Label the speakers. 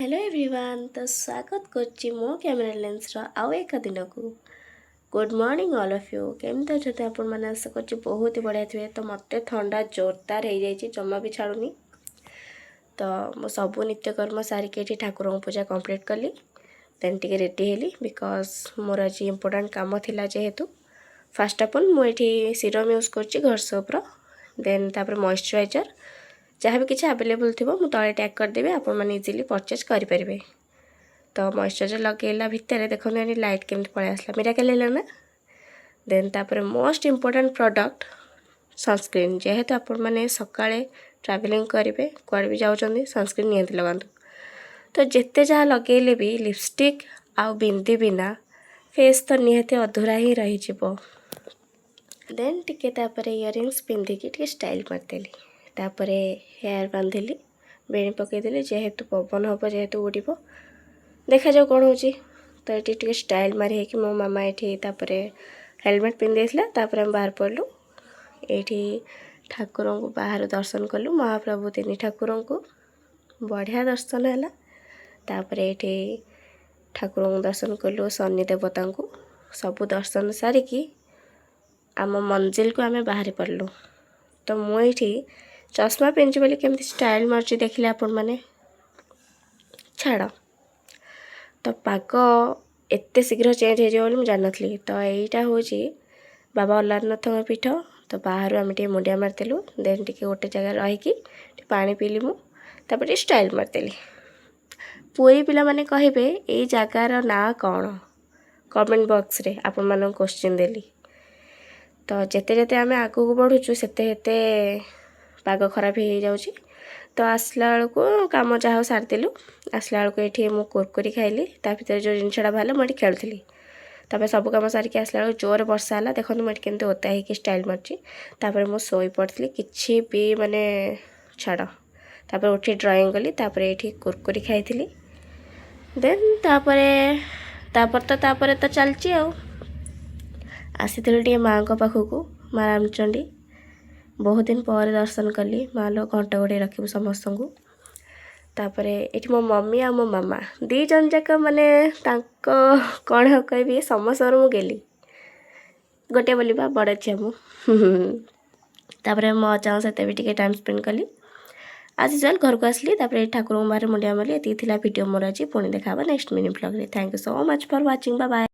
Speaker 1: Hello everyone तो स्वागत करछि मो कैमरा लेंस आउ एक दिन को good morning all of you केमती अच्छे आपण मैंने आशा कर बहुत ही बढ़िया थे। तो मत ठंडा जोरदार हो जाए जमा भी छाड़ूनी। तो मु सबू नित्यकर्म सारिके ठाकुर पूजा कंप्लीट कली देन टी रेडी हेली बिकज मोर आज इम्पोर्टाट कम थिला जेहेतु फास्ट ऑफ ऑल मुझे सीरम यूज कर घर सोप्र देन तापर मॉइस्चराइजर जहाँ भी किसी आवेलेबल थी मुझे तले टैग करदेवी आपण मैंने इजिली परचेज करेंगे। तो मॉइस्चराइजर लगेला भितर देखो लाइट केमती पलि आसला मिराकल है ना। देन तापर मोस्ट इम्पोर्टाट प्रोडक्ट सनस्क्रीन जेहेतु आपण मैंने सकाळे ट्रैवलिंग करेंगे कुआड़े भी जाऊँच सनस्क्रीन निहती लगातु। तो जिते जहाँ लगेले भी लिपस्टिक आउ बिंदी बिना फेस तो निहती अधूरा ही रही। देन टिके तापर इयरिंग्स पिंधिकी टिके स्टाइल मारदेली तापर हेयर बांधिली बेणी पकईदेली जेहेतु पवन हम जेहेतु उड़ब देखा जाऊ कौन हो। तो ये स्टाइल मारी है कि मो मामा ये हेलमेट पिंधे तापर हम बाहर पड़लु ये ठाकुर को बाहर दर्शन कलु महाप्रभु तीन ठाकुर को बढ़िया दर्शन है। तापर ये ठाकुर को दर्शन कलु शनि देवता को सबू दर्शन सारिकी आम मंजिल को आम बाहर पड़लु। तो मुझे चश्मा पिंधि बोली केमती स्टाइल मार्ची देखिले आपण मैंने छाड़। तो पाग एत शीघ्र चेंज हो मुझे जान नी। तो यहाँ हूँ बाबा अलारनाथ पीठ। तो बाहर आम टे मुंडिया मारदेलु देन टी गोटे जगह रहीकि पानी पीली मुझे स्टाइल मारदेली। पुरी पिला माने कहे ये जगार ना कौन कमेंट बॉक्स रे आपण मान क्वेश्चन देली। तो जिते जिते आम आगू बढ़ुचु सेते पाग खराब हो जाऊँगी। तो आसला बेलू कम जहाँ सारिदेलु आसला बेलू ये मुझे कुरकुरी खाइली भर जो जिनसा बाहर मुझे खेलुली। तापर सब कम सारिक आसला जोर वर्षा है देखो मुझे केमती ओदा हो स्टाइल मार्ची। तापर मुझे शोई पड़ी किसी भी माने छाड़ तापर उठी ड्राइंग कली तापर ये कुरकुरी खाई देन तापर तो चलची आसी टे माँ पाखक माँ रामचंडी बहुत दिन पर दर्शन कली माँ लो घंटा गोड़े रखू समस्त को। तापर ये मो मम्मी आ मो मामा दी जन जाक माने कौन कह समस्त मु गेली गोटे बोली बड़ झील मुझे मो अजा सहित भी टे टाइम स्पेंड कली आज चल घर को आसली। तापर ठाकुर बाहर मुंडिया मारे ये वीडियो मोर आज पुणी देखा नेक्स्ट मिनी ब्लॉग रे। Thank you so much for watching bye bye.